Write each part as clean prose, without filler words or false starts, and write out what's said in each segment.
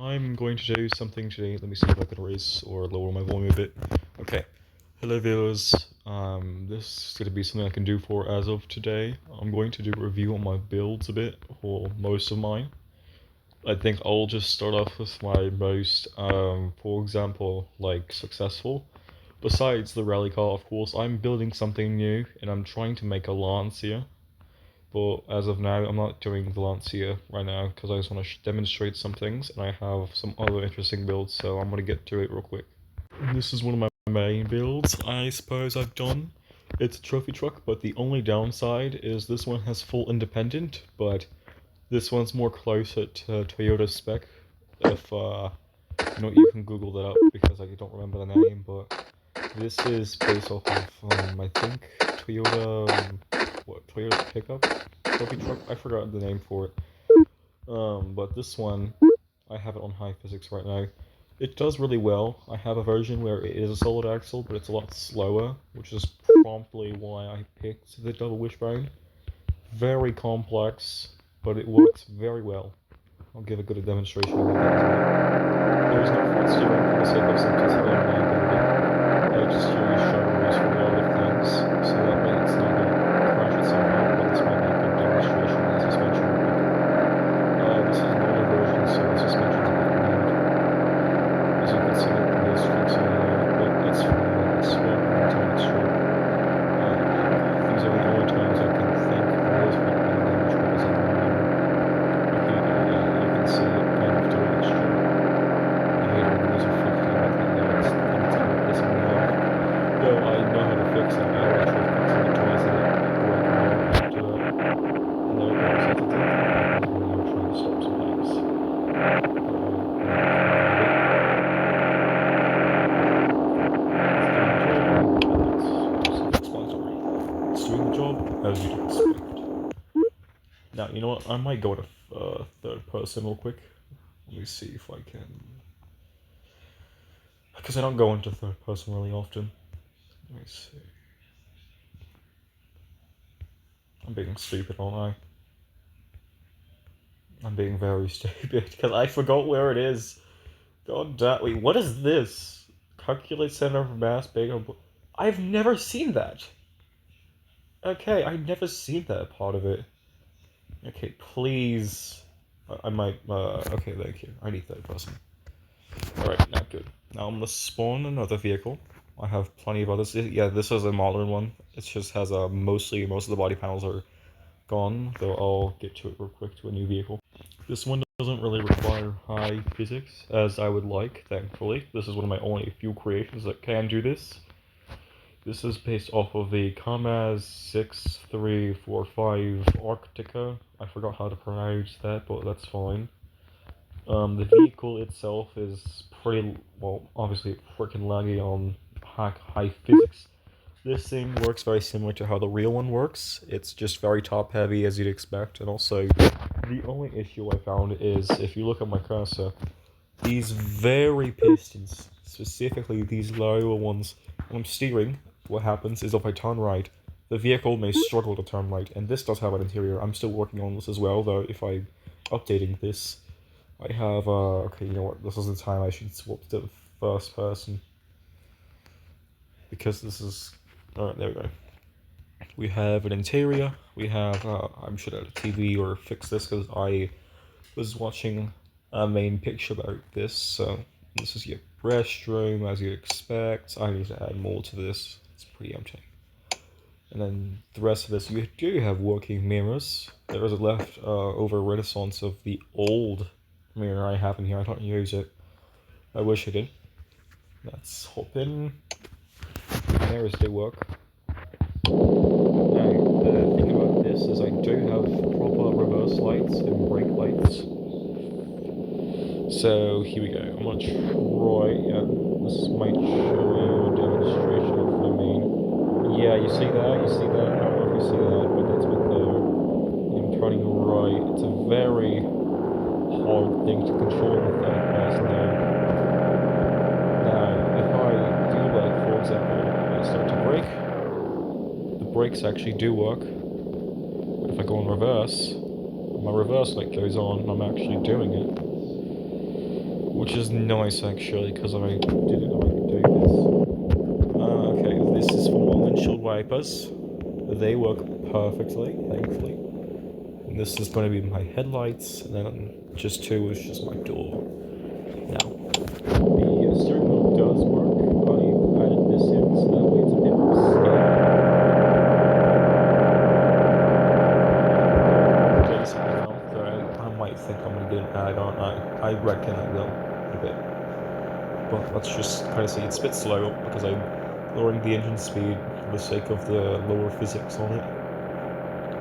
I'm going to do something today. Let me see if I can raise or lower my volume a bit. Okay. Hello viewers. This is going to be something I can do for as of today. I'm going to do a review on my builds a bit, or most of mine. I think I'll just start off with my most, for example, like successful. Besides the rally car, of course, I'm building something new, and I'm trying to make a Lancia. But as of now, I'm not doing the Lancia right now because I just want to demonstrate some things, and I have some other interesting builds, so I'm gonna get to it real quick. This is one of my main builds, I suppose I've done. It's a trophy truck, but the only downside is this one has full independent, but this one's more closer to Toyota spec. If you can Google that up because I don't remember the name, but this is based off of I think Toyota pickup trophy truck. I forgot the name for it. But this one I have it on high physics right now. It does really well. I have a version where it is a solid axle, but it's a lot slower, which is promptly why I picked the double wishbone. Very complex, but it works very well. I'll give a good demonstration of that as well. There's no front steering for the sake of simplicity and reliability. I just use shutters for a lot of things, so that way it's not going to crash itself out, but this might be a good demonstration of the suspension. This is an older version, so the suspension's a bit weird. As you can see, the streaks are there, but it's fine. It's not entirely true. These are the only times I can think there is one kind of damage because I'm you can see it kind of doing its job. I hate when wheels are freaking out like that. It's pissing me off. Though I know how to fix it. I actually fixed it twice and it worked well after that. And there it goes. That's exactly what happens when you're trying to stop sometimes. It's doing the job as you'd expect. Now, you know what? I might go to third person real quick. Let me see if I can. Because I don't go into third person really often. Let me see. I'm being stupid, aren't I? I'm being very stupid because I forgot where it is. God damn. Wait, what is this? Calculate center of mass bigger. I've never seen that. Okay, I've never seen that part of it. Okay, please. I might. Okay, thank you. I need third person. Alright, now good. Now I'm gonna spawn another vehicle. I have plenty of others. Yeah, this is a modern one. It just has most of the body panels are gone, though I'll get to it real quick to a new vehicle. This one doesn't really require high physics, as I would like, thankfully. This is one of my only few creations that can do this. This is based off of the Kamaz 6345 Arctica. I forgot how to pronounce that, but that's fine. The vehicle itself is pretty, well, obviously freaking laggy on high physics. This thing works very similar to how the real one works. It's just very top heavy as you'd expect, and also the only issue I found is if you look at my cursor, these very pistons, specifically these lower ones, when I'm steering, what happens is if I turn right, the vehicle may struggle to turn right, and this does have an interior. I'm still working on this as well, though if I'm updating this, I have, okay, you know what, this is the time I should swap to the first person. Because this is, alright, there we go. We have an interior, we have, I'm should add a TV or fix this because I was watching a main picture about this, so this is your restroom as you expect. I need to add more to this, it's pretty empty. And then the rest of this, you do have working mirrors. There is a left-over renaissance of the old mirror I have in here. I don't use it. I wish I did. Let's hop in. Mirrors do work. Now, the thing about this is I do have proper reverse lights and brake lights. So here we go. I'm gonna try. Yeah, this might show you a demonstration of what I mean. Yeah, you see that? You see that? I don't know if you see that, but that's what I'm turning right. It's a very hard thing to control with that fast now. Now, if I do, like, for example, I start to brake, the brakes actually do work. But if I go in reverse, my reverse light goes on and I'm actually doing it. which is nice actually, because I didn't know I could do this. Okay, this is for my windshield wipers. They work perfectly, thankfully. And this is going to be my headlights, and then just two is just my door. Now, the steering wheel does work. I've added this in so that way it's a bit more stable. Now, so I might think I'm going to get an add-on. I reckon I will in a bit. But let's just kind of see. It's a bit slow because I'm lowering the engine speed for the sake of the lower physics on it.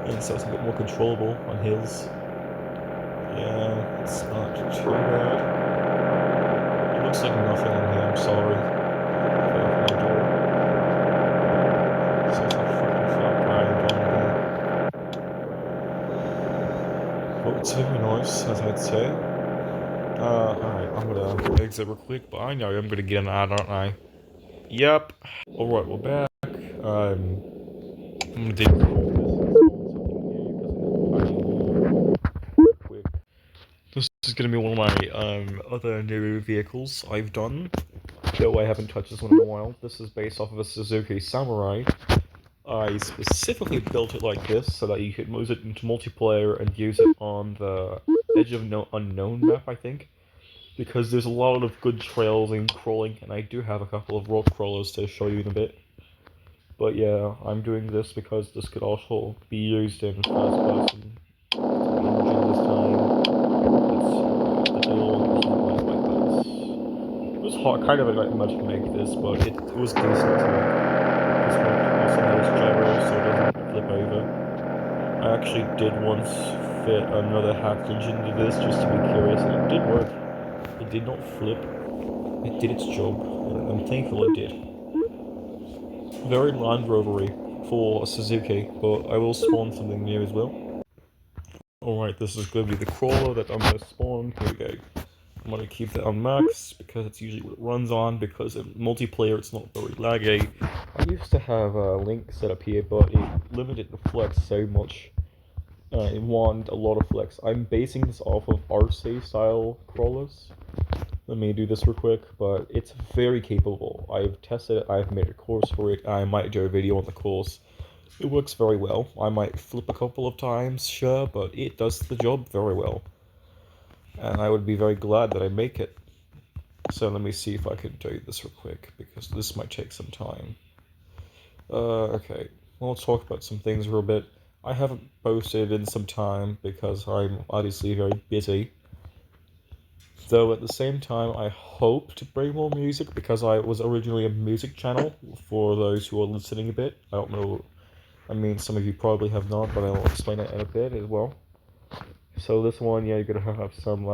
And so it's a bit more controllable on hills. Yeah, it's not too bad. It looks like nothing on here, I'm sorry. If I open my door. So it's a freaking flat ground on here. But it's very nice, as I'd say. Alright, I'm gonna exit real quick, but I know I'm gonna get an ad, aren't I? Yep. Alright, we're back. I'm gonna dig quick. This is gonna be one of my other new vehicles I've done. Though I haven't touched this one in a while. This is based off of a Suzuki Samurai. I specifically built it like this so that you could move it into multiplayer and use it on the Edge of Unknown map, I think. Because there's a lot of good trails and crawling, and I do have a couple of rock crawlers to show you in a bit. But yeah, I'm doing this because this could also be used in first person. Engine this time. It's the hill. It was hard, kind of like much to make this, but it was decent to make. This one also has gyro, so it doesn't flip over. I actually did once fit another hacked engine into this just to be curious, and it did work. It did not flip. It did its job, and I'm thankful it did. Very Land Rovery for a Suzuki, but I will spawn something new as well. Alright, this is going to be the crawler that I'm going to spawn. Here we go. I'm going to keep that on max because it's usually what it runs on, because in multiplayer it's not very laggy. I used to have a link set up here, but it limited the flex so much. It wanted a lot of flex. I'm basing this off of RC style crawlers. Let me do this real quick, but it's very capable. I've tested it, I've made a course for it, I might do a video on the course. It works very well. I might flip a couple of times, sure, but it does the job very well. And I would be very glad that I make it. So let me see if I can do this real quick, because this might take some time. Okay, we'll talk about some things real bit. I haven't posted in some time because I'm obviously very busy. Though at the same time, I hope to bring more music because I was originally a music channel for those who are listening a bit. I don't know, I mean, some of you probably have not, but I'll explain it in a bit as well. So this one, yeah, you're gonna have some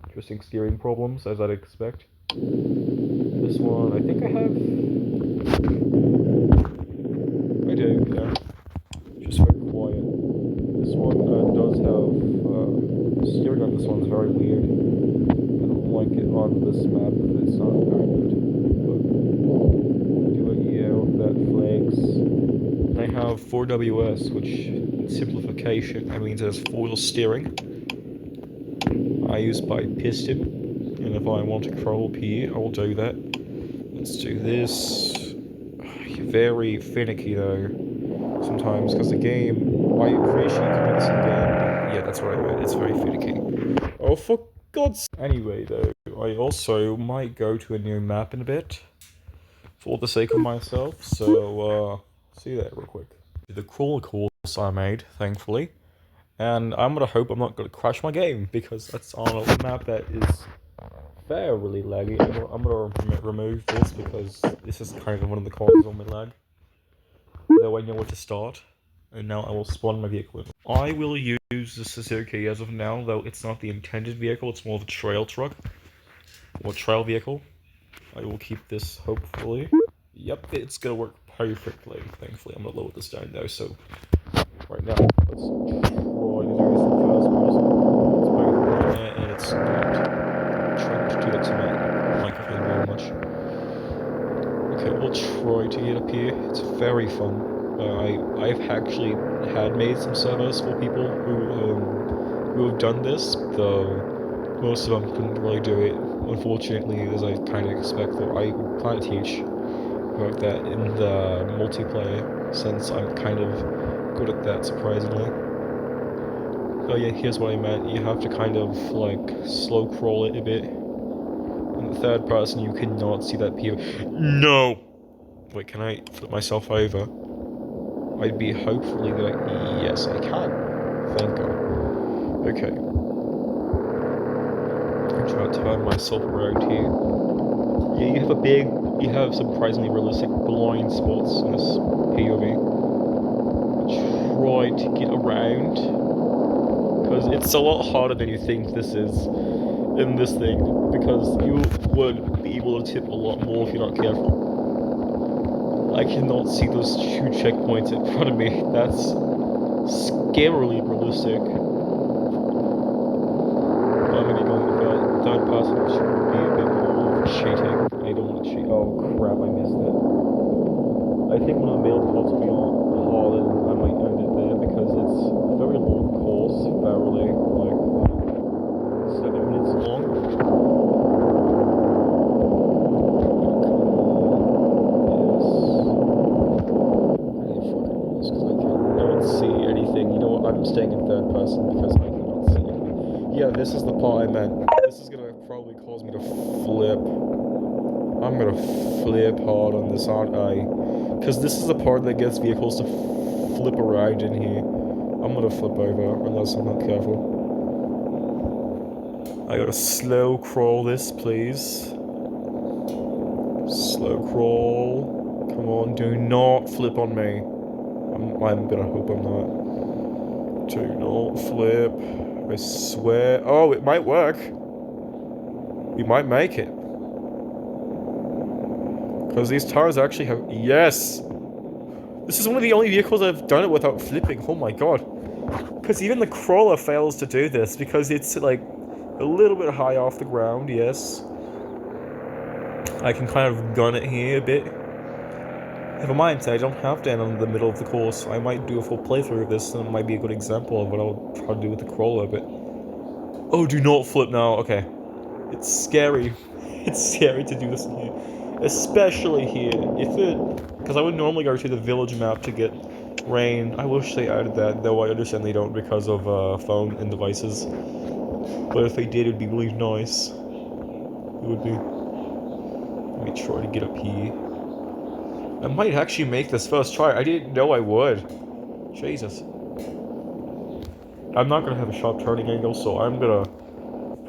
interesting steering problems, as I'd expect. This one, I think I have... I do, yeah. Just very quiet. This one does have... steering on this one's very weird. I don't like it on this map, it's not very good. But do it, yeah, that flags. I have 4WS, which in simplification, that means it has four-wheel steering. I use by piston, and if I want to crawl up here, I will do that. Let's do this. Very finicky though, sometimes, because the game, I appreciate you can do this in game. Yeah, that's what I meant, it's very finicky. Oh, for God's... Anyway though, I also might go to a new map in a bit, for the sake of myself, so see that real quick. The crawler course I made, thankfully. And I'm gonna hope I'm not gonna crash my game, because that's on a map that is fairly laggy. I'm gonna remove this because this is kind of one of the causes of my lag. Though I know where to start, and now I will spawn my vehicle. I will use the Suzuki as of now, though it's not the intended vehicle, it's more of a trail truck. Or trail vehicle. I will keep this, hopefully. Yep, it's gonna work perfectly, thankfully. I'm gonna lower this down though, so... Right now, let's try to do this in first person. It's both there and it's not trying to do it to my microphone very much. Okay, we'll try to get up here. It's very fun. I've actually had made some servers for people who have done this, though most of them couldn't really do it unfortunately, as I kind of expected, I plan to teach about that in the multiplayer, since I'm kind of good at that, surprisingly. Oh yeah, here's what I meant. You have to kind of, like, slow crawl it a bit. In the third person, you cannot see that POV. No! Wait, can I flip myself over? I'd be hopefully that... Yes, I can. Thank God. Okay. I'm trying to turn myself around here. Yeah, you have surprisingly realistic blind spots in this POV. Try to get around, because it's a lot harder than you think this is in this thing, because you would be able to tip a lot more if you're not careful. I cannot see those 2 checkpoints in front of me. That's scarily realistic. I'm gonna be going with third person, which would be a bit more cheating. I don't want to cheat. Oh crap, I missed it. I think when I'm able to be on hard, I might end it there, because it's a very long course, fairly, like 7 minutes long. See anything. You know what? I'm staying in third person because I cannot see anything. Yeah, this is the part I meant. This is gonna probably cause me to flip. I'm gonna flip hard on this, aren't I? Because this is the part that gets vehicles to flip around in here. I'm gonna flip over unless I'm not careful. I gotta slow crawl this, please. Slow crawl. Come on, do not flip on me. I'm gonna hope I'm not. Do not flip. I swear. Oh, it might work. We might make it. Because these tires actually have... Yes! This is one of the only vehicles I've done it without flipping. Oh my god. Because even the crawler fails to do this, because it's, like, a little bit high off the ground, yes. I can kind of gun it here a bit. Never mind, I don't have to end on the middle of the course. I might do a full playthrough of this, and it might be a good example of what I'll try to do with the crawler a bit. Oh, do not flip now. Okay. It's scary. It's scary to do this in here. Especially here. Because I would normally go to the village map to get rain. I wish they added that, though I understand they don't because of phone and devices. But if they did, it'd be really nice. It would be. Let me try to get up here. I might actually make this first try. I didn't know I would. Jesus. I'm not gonna have a sharp turning angle, so I'm gonna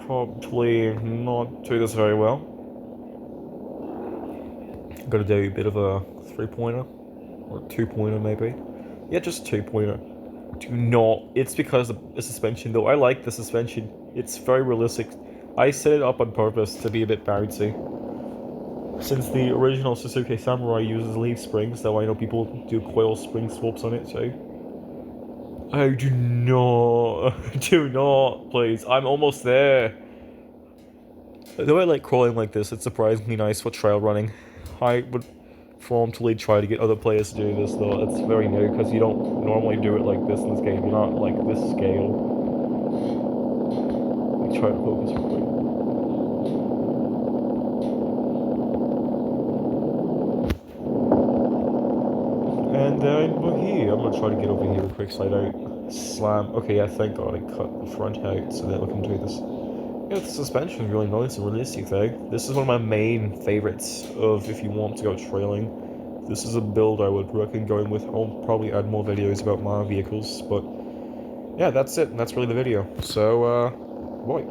probably not do this very well. I'm gonna do a bit of a 3-pointer. Or 2-pointer, maybe. Yeah, just 2-pointer. Do not. It's because of the suspension, though. I like the suspension. It's very realistic. I set it up on purpose to be a bit bouncy. Since the original Suzuki Samurai uses leaf springs, though I know people do coil spring swaps on it too. Oh, do not. Do not, please. I'm almost there. Though I like crawling like this, it's surprisingly nice for trail running. I would promptly try to get other players to do this, though. It's very new, because you don't normally do it like this in this game. You're not like this scale. Let me try to focus real quick. And then we're here. I'm gonna try to get over here real quick so I don't slam. Okay, yeah, thank God I cut the front out so that I can do this. Yeah, the suspension is really nice and realistic though. This is one of my main favorites of if you want to go trailing. This is a build I would recommend going with. I'll probably add more videos about my vehicles, but yeah, that's it. And that's really the video. So, boy.